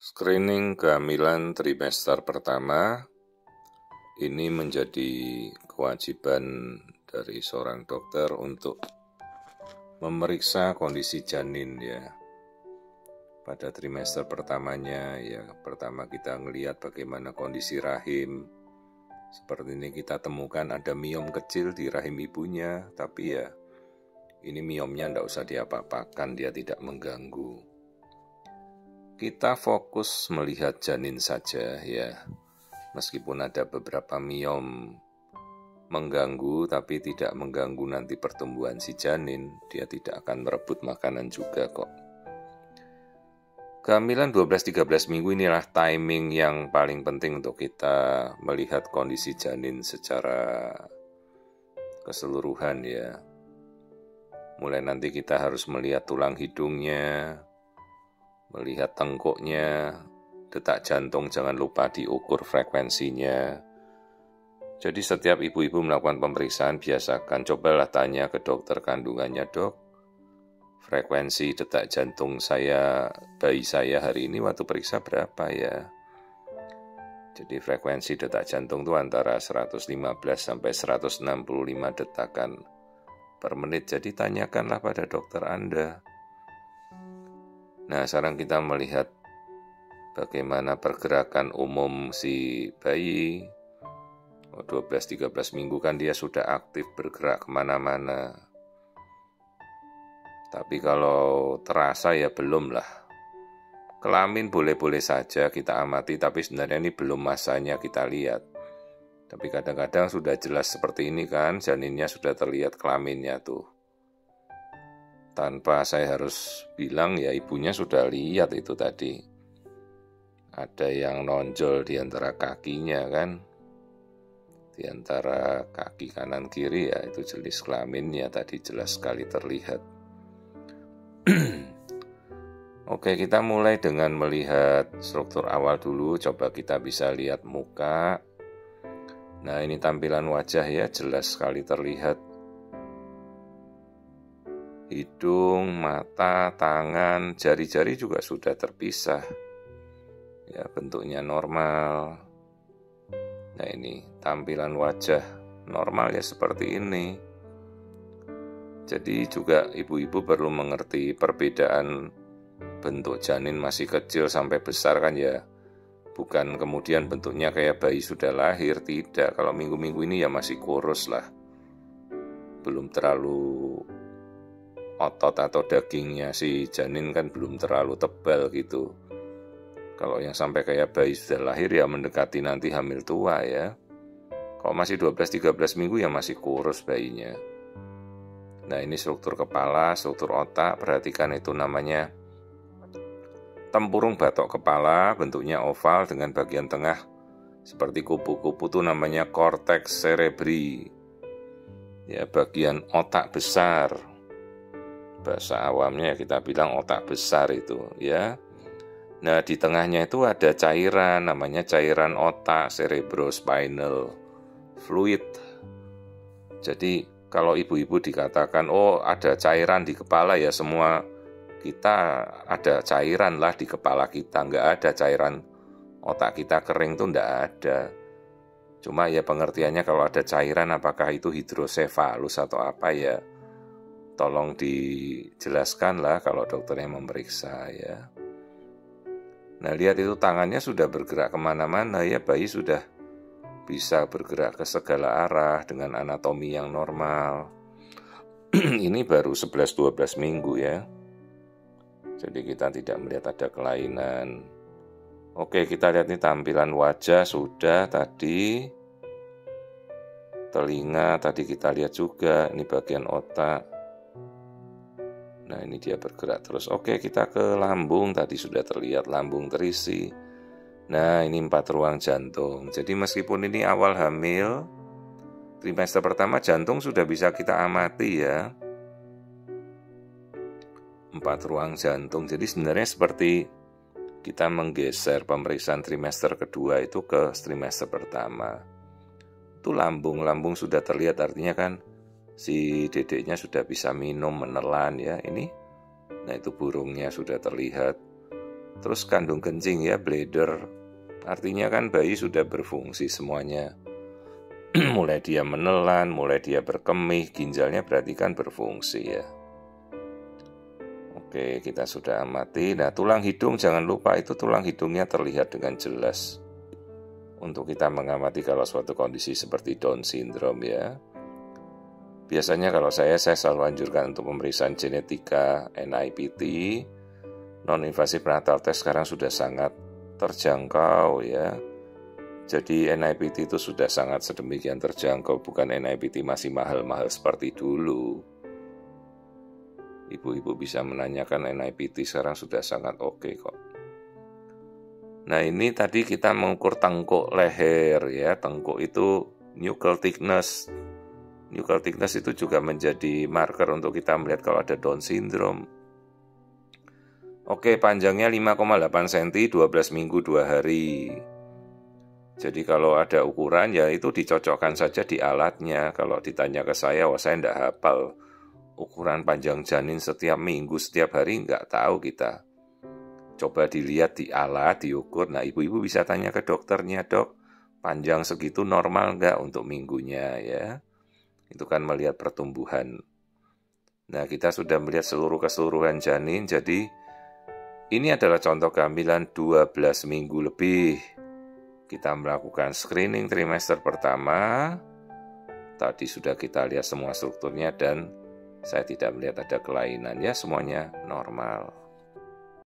Screening kehamilan trimester pertama ini menjadi kewajiban dari seorang dokter untuk memeriksa kondisi janin ya. Pada trimester pertamanya ya, pertama kita ngelihat bagaimana kondisi rahim. Seperti ini kita temukan ada miom kecil di rahim ibunya, tapi ya ini miomnya tidak usah diapa-apakan, dia tidak mengganggu. Kita fokus melihat janin saja ya. Meskipun ada beberapa miom mengganggu, tapi tidak mengganggu nanti pertumbuhan si janin, dia tidak akan merebut makanan juga kok. Kehamilan 12-13 minggu inilah timing yang paling penting untuk kita melihat kondisi janin secara keseluruhan ya. Mulai nanti kita harus melihat tulang hidungnya, melihat tengkuknya, detak jantung jangan lupa diukur frekuensinya. Jadi setiap ibu-ibu melakukan pemeriksaan biasakan cobalah tanya ke dokter kandungannya, "Dok, frekuensi detak jantung saya, bayi saya hari ini waktu periksa berapa ya?" Jadi frekuensi detak jantung itu antara 115 sampai 165 detakan per menit. Jadi tanyakanlah pada dokter Anda. Nah, sekarang kita melihat bagaimana pergerakan umum si bayi. 12-13 minggu kan dia sudah aktif bergerak kemana-mana. Tapi kalau terasa ya belum lah. Kelamin boleh-boleh saja kita amati, tapi sebenarnya ini belum masanya kita lihat. Tapi kadang-kadang sudah jelas seperti ini kan, janinnya sudah terlihat kelaminnya tuh. Tanpa saya harus bilang ya ibunya sudah lihat itu tadi. Ada yang nonjol di antara kakinya kan. Di antara kaki kanan kiri ya itu jenis kelaminnya tadi jelas sekali terlihat. Oke, kita mulai dengan melihat struktur awal dulu. Coba kita bisa lihat muka. Nah, ini tampilan wajah ya, jelas sekali terlihat. Hidung, mata, tangan, jari-jari juga sudah terpisah. Ya, bentuknya normal. Nah, ini tampilan wajah normal ya seperti ini. Jadi juga ibu-ibu perlu mengerti perbedaan bentuk janin masih kecil sampai besar kan ya. Bukan kemudian bentuknya kayak bayi sudah lahir, tidak. Kalau minggu-minggu ini ya masih kurus lah. Belum terlalu otot atau dagingnya si janin kan belum terlalu tebal gitu. Kalau yang sampai kayak bayi sudah lahir ya mendekati nanti hamil tua ya. Kalau masih 12-13 minggu ya masih kurus bayinya. Nah, ini struktur kepala, struktur otak, perhatikan itu namanya tempurung batok kepala, bentuknya oval dengan bagian tengah seperti kupu-kupu itu namanya korteks cerebri. Ya, bagian otak besar. Bahasa awamnya kita bilang otak besar itu ya. Nah, di tengahnya itu ada cairan, namanya cairan otak, cerebrospinal fluid. Jadi, kalau ibu-ibu dikatakan, oh ada cairan di kepala ya semua kita ada cairan lah di kepala kita. Nggak ada cairan otak kita kering tuh nggak ada. Cuma ya pengertiannya kalau ada cairan apakah itu hidrosefalus atau apa ya. Tolong dijelaskan lah kalau dokternya memeriksa ya. Nah, lihat itu tangannya sudah bergerak kemana-mana ya, bayi sudah bisa bergerak ke segala arah dengan anatomi yang normal. Ini baru 11-12 minggu ya. Jadi kita tidak melihat ada kelainan. Oke, kita lihat nih tampilan wajah sudah tadi. Telinga tadi kita lihat juga, ini bagian otak. Nah, ini dia bergerak terus. Oke, kita ke lambung. Tadi sudah terlihat lambung terisi. Nah, ini 4 ruang jantung. Jadi meskipun ini awal hamil, trimester pertama jantung sudah bisa kita amati ya. 4 ruang jantung. Jadi sebenarnya seperti kita menggeser pemeriksaan trimester kedua itu ke trimester pertama. Itu lambung sudah terlihat, artinya kan si dedeknya sudah bisa minum, menelan ya ini. Nah, itu burungnya sudah terlihat. Terus kandung kencing ya, bladder. Artinya kan bayi sudah berfungsi semuanya. Mulai dia menelan, mulai dia berkemih, ginjalnya berarti kan berfungsi ya. Oke, kita sudah amati. Nah, tulang hidung jangan lupa, itu tulang hidungnya terlihat dengan jelas. Untuk kita mengamati kalau suatu kondisi seperti Down syndrome ya. Biasanya kalau saya selalu anjurkan untuk pemeriksaan genetika NIPT. Non-invasive prenatal test sekarang sudah sangat terjangkau ya. Jadi NIPT itu sudah sangat sedemikian terjangkau, bukan NIPT masih mahal-mahal seperti dulu. Ibu-ibu bisa menanyakan NIPT sekarang sudah sangat oke kok. Nah, ini tadi kita mengukur tengkuk leher ya. Tengkuk itu nuchal thickness. Nuchal thickness itu juga menjadi marker untuk kita melihat kalau ada Down syndrome. Oke, panjangnya 5,8 cm, 12 minggu 2 hari. Jadi kalau ada ukuran ya itu dicocokkan saja di alatnya. Kalau ditanya ke saya, saya enggak hafal ukuran panjang janin setiap minggu, setiap hari, enggak tahu kita. Coba dilihat di alat, diukur. Nah, ibu-ibu bisa tanya ke dokternya, dok, panjang segitu normal enggak untuk minggunya ya. Itu kan melihat pertumbuhan. Nah, kita sudah melihat keseluruhan janin, jadi ini adalah contoh kehamilan 12 minggu lebih. Kita melakukan screening trimester pertama. Tadi sudah kita lihat semua strukturnya dan saya tidak melihat ada kelainan. Ya, semuanya normal.